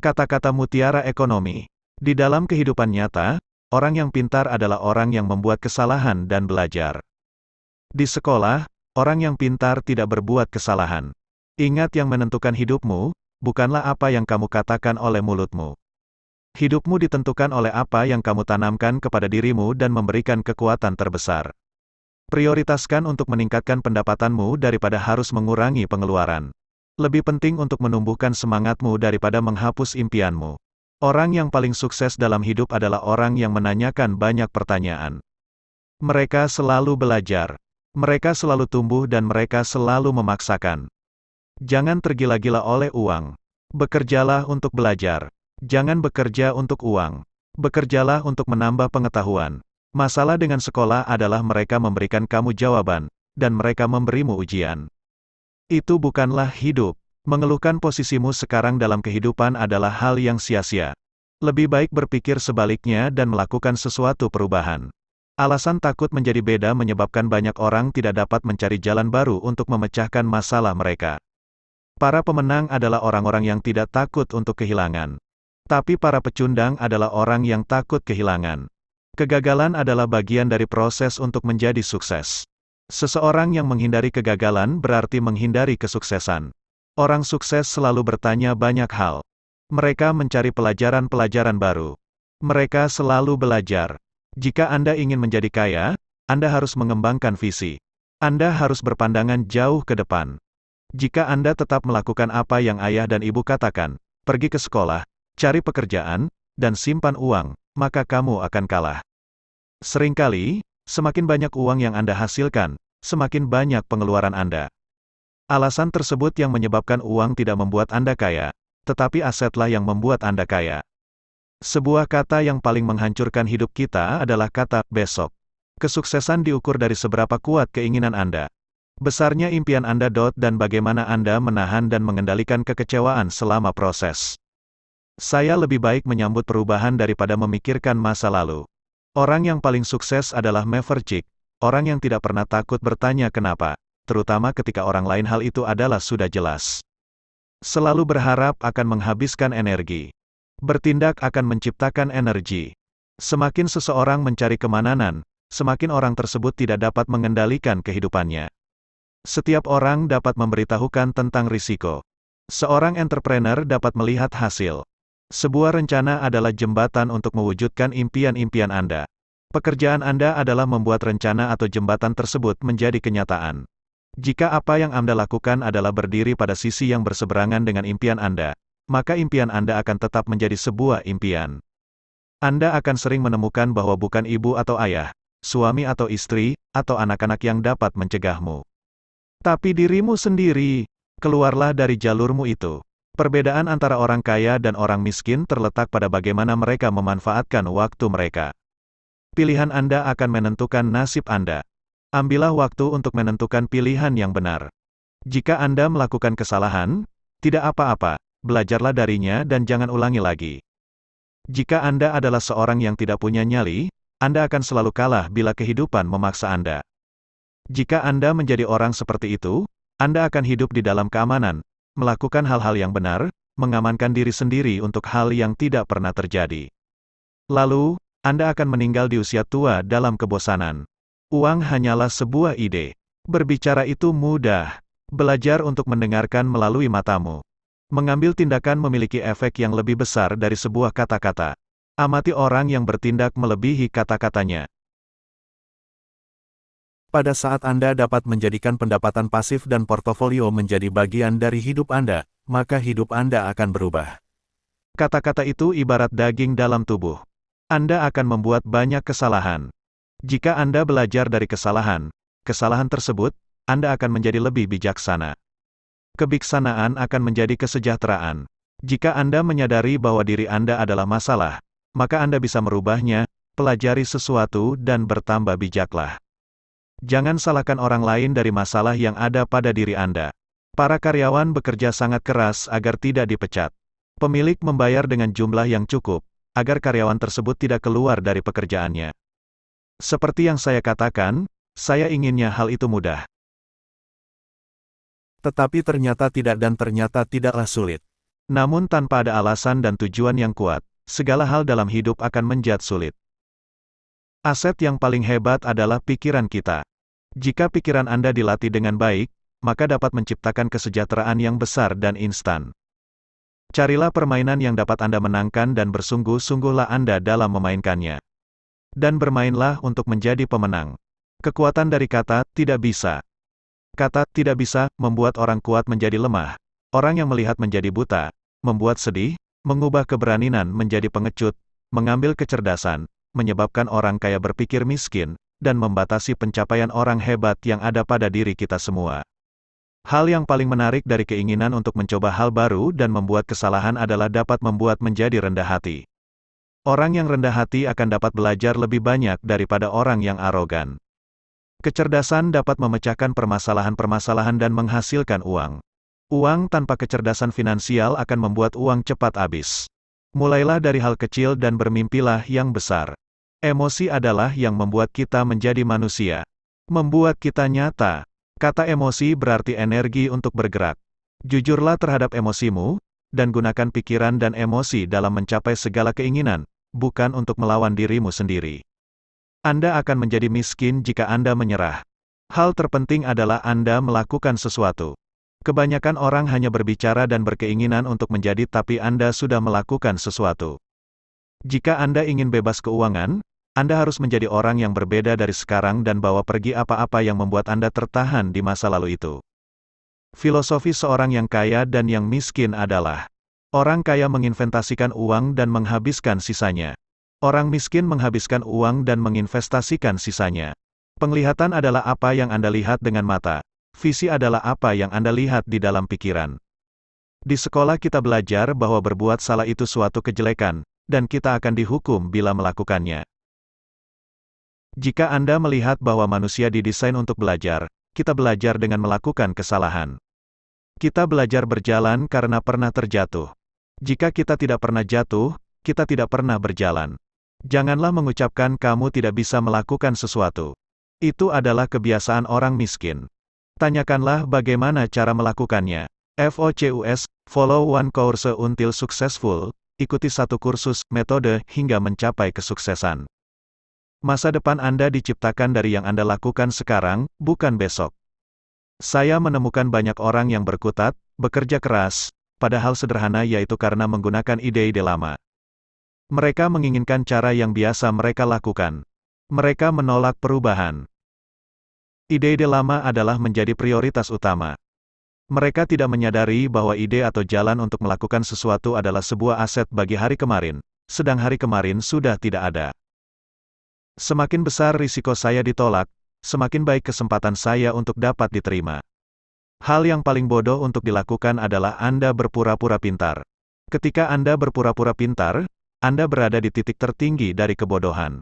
Kata-kata mutiara ekonomi. Di dalam kehidupan nyata, orang yang pintar adalah orang yang membuat kesalahan dan belajar. Di sekolah, orang yang pintar tidak berbuat kesalahan. Ingat, yang menentukan hidupmu, bukanlah apa yang kamu katakan oleh mulutmu. Hidupmu ditentukan oleh apa yang kamu tanamkan kepada dirimu dan memberikan kekuatan terbesar. Prioritaskan untuk meningkatkan pendapatanmu daripada harus mengurangi pengeluaran. Lebih penting untuk menumbuhkan semangatmu daripada menghapus impianmu. Orang yang paling sukses dalam hidup adalah orang yang menanyakan banyak pertanyaan. Mereka selalu belajar. Mereka selalu tumbuh dan mereka selalu memaksakan. Jangan tergila-gila oleh uang. Bekerjalah untuk belajar. Jangan bekerja untuk uang. Bekerjalah untuk menambah pengetahuan. Masalah dengan sekolah adalah mereka memberikan kamu jawaban, dan mereka memberimu ujian. Itu bukanlah hidup. Mengeluhkan posisimu sekarang dalam kehidupan adalah hal yang sia-sia. Lebih baik berpikir sebaliknya dan melakukan sesuatu perubahan. Alasan takut menjadi beda menyebabkan banyak orang tidak dapat mencari jalan baru untuk memecahkan masalah mereka. Para pemenang adalah orang-orang yang tidak takut untuk kehilangan. Tapi para pecundang adalah orang yang takut kehilangan. Kegagalan adalah bagian dari proses untuk menjadi sukses. Seseorang yang menghindari kegagalan berarti menghindari kesuksesan. Orang sukses selalu bertanya banyak hal. Mereka mencari pelajaran-pelajaran baru. Mereka selalu belajar. Jika Anda ingin menjadi kaya, Anda harus mengembangkan visi. Anda harus berpandangan jauh ke depan. Jika Anda tetap melakukan apa yang ayah dan ibu katakan, pergi ke sekolah, cari pekerjaan, dan simpan uang, maka kamu akan kalah. Seringkali, semakin banyak uang yang Anda hasilkan, semakin banyak pengeluaran Anda. Alasan tersebut yang menyebabkan uang tidak membuat Anda kaya, tetapi asetlah yang membuat Anda kaya. Sebuah kata yang paling menghancurkan hidup kita adalah kata besok. Kesuksesan diukur dari seberapa kuat keinginan Anda. Besarnya impian Anda dan bagaimana Anda menahan dan mengendalikan kekecewaan selama proses. Saya lebih baik menyambut perubahan daripada memikirkan masa lalu. Orang yang paling sukses adalah maverick, orang yang tidak pernah takut bertanya kenapa, terutama ketika orang lain hal itu adalah sudah jelas. Selalu berharap akan menghabiskan energi. Bertindak akan menciptakan energi. Semakin seseorang mencari kemanan, semakin orang tersebut tidak dapat mengendalikan kehidupannya. Setiap orang dapat memberitahukan tentang risiko. Seorang entrepreneur dapat melihat hasil. Sebuah rencana adalah jembatan untuk mewujudkan impian-impian Anda. Pekerjaan Anda adalah membuat rencana atau jembatan tersebut menjadi kenyataan. Jika apa yang Anda lakukan adalah berdiri pada sisi yang berseberangan dengan impian Anda, maka impian Anda akan tetap menjadi sebuah impian. Anda akan sering menemukan bahwa bukan ibu atau ayah, suami atau istri, atau anak-anak yang dapat mencegahmu. Tapi dirimu sendiri. Keluarlah dari jalurmu itu. Perbedaan antara orang kaya dan orang miskin terletak pada bagaimana mereka memanfaatkan waktu mereka. Pilihan Anda akan menentukan nasib Anda. Ambillah waktu untuk menentukan pilihan yang benar. Jika Anda melakukan kesalahan, tidak apa-apa, belajarlah darinya dan jangan ulangi lagi. Jika Anda adalah seorang yang tidak punya nyali, Anda akan selalu kalah bila kehidupan memaksa Anda. Jika Anda menjadi orang seperti itu, Anda akan hidup di dalam keamanan, melakukan hal-hal yang benar, mengamankan diri sendiri untuk hal yang tidak pernah terjadi. Lalu, Anda akan meninggal di usia tua dalam kebosanan. Uang hanyalah sebuah ide. Berbicara itu mudah. Belajar untuk mendengarkan melalui matamu. Mengambil tindakan memiliki efek yang lebih besar dari sebuah kata-kata. Amati orang yang bertindak melebihi kata-katanya. Pada saat Anda dapat menjadikan pendapatan pasif dan portofolio menjadi bagian dari hidup Anda, maka hidup Anda akan berubah. Kata-kata itu ibarat daging dalam tubuh. Anda akan membuat banyak kesalahan. Jika Anda belajar dari kesalahan tersebut, Anda akan menjadi lebih bijaksana. Kebijaksanaan akan menjadi kesejahteraan. Jika Anda menyadari bahwa diri Anda adalah masalah, maka Anda bisa merubahnya, pelajari sesuatu dan bertambah bijaklah. Jangan salahkan orang lain dari masalah yang ada pada diri Anda. Para karyawan bekerja sangat keras agar tidak dipecat. Pemilik membayar dengan jumlah yang cukup, agar karyawan tersebut tidak keluar dari pekerjaannya. Seperti yang saya katakan, saya inginnya hal itu mudah. Tetapi ternyata tidak dan ternyata tidaklah sulit. Namun tanpa ada alasan dan tujuan yang kuat, segala hal dalam hidup akan menjadi sulit. Aset yang paling hebat adalah pikiran kita. Jika pikiran Anda dilatih dengan baik, maka dapat menciptakan kesejahteraan yang besar dan instan. Carilah permainan yang dapat Anda menangkan dan bersungguh-sungguhlah Anda dalam memainkannya. Dan bermainlah untuk menjadi pemenang. Kekuatan dari kata "tidak bisa". Kata "tidak bisa" membuat orang kuat menjadi lemah. Orang yang melihat menjadi buta, membuat sedih, mengubah keberanian menjadi pengecut, mengambil kecerdasan, menyebabkan orang kaya berpikir miskin, dan membatasi pencapaian orang hebat yang ada pada diri kita semua. Hal yang paling menarik dari keinginan untuk mencoba hal baru dan membuat kesalahan adalah dapat membuat menjadi rendah hati. Orang yang rendah hati akan dapat belajar lebih banyak daripada orang yang arogan. Kecerdasan dapat memecahkan permasalahan-permasalahan dan menghasilkan uang. Uang tanpa kecerdasan finansial akan membuat uang cepat habis. Mulailah dari hal kecil dan bermimpilah yang besar. Emosi adalah yang membuat kita menjadi manusia. Membuat kita nyata. Kata emosi berarti energi untuk bergerak. Jujurlah terhadap emosimu, dan gunakan pikiran dan emosi dalam mencapai segala keinginan, bukan untuk melawan dirimu sendiri. Anda akan menjadi miskin jika Anda menyerah. Hal terpenting adalah Anda melakukan sesuatu. Kebanyakan orang hanya berbicara dan berkeinginan untuk menjadi, tapi Anda sudah melakukan sesuatu. Jika Anda ingin bebas keuangan, Anda harus menjadi orang yang berbeda dari sekarang dan bawa pergi apa-apa yang membuat Anda tertahan di masa lalu itu. Filosofi seorang yang kaya dan yang miskin adalah: orang kaya menginvestasikan uang dan menghabiskan sisanya. Orang miskin menghabiskan uang dan menginvestasikan sisanya. Penglihatan adalah apa yang Anda lihat dengan mata. Visi adalah apa yang Anda lihat di dalam pikiran. Di sekolah kita belajar bahwa berbuat salah itu suatu kejelekan, dan kita akan dihukum bila melakukannya. Jika Anda melihat bahwa manusia didesain untuk belajar, kita belajar dengan melakukan kesalahan. Kita belajar berjalan karena pernah terjatuh. Jika kita tidak pernah jatuh, kita tidak pernah berjalan. Janganlah mengucapkan kamu tidak bisa melakukan sesuatu. Itu adalah kebiasaan orang miskin. Tanyakanlah bagaimana cara melakukannya. FOCUS, follow one course until successful, ikuti satu kursus, metode, hingga mencapai kesuksesan. Masa depan Anda diciptakan dari yang Anda lakukan sekarang, bukan besok. Saya menemukan banyak orang yang berkutat, bekerja keras, pada hal sederhana yaitu karena menggunakan ide-ide lama. Mereka menginginkan cara yang biasa mereka lakukan. Mereka menolak perubahan. Ide-ide lama adalah menjadi prioritas utama. Mereka tidak menyadari bahwa ide atau jalan untuk melakukan sesuatu adalah sebuah aset bagi hari kemarin, sedang hari kemarin sudah tidak ada. Semakin besar risiko saya ditolak, semakin baik kesempatan saya untuk dapat diterima. Hal yang paling bodoh untuk dilakukan adalah Anda berpura-pura pintar. Ketika Anda berpura-pura pintar, Anda berada di titik tertinggi dari kebodohan.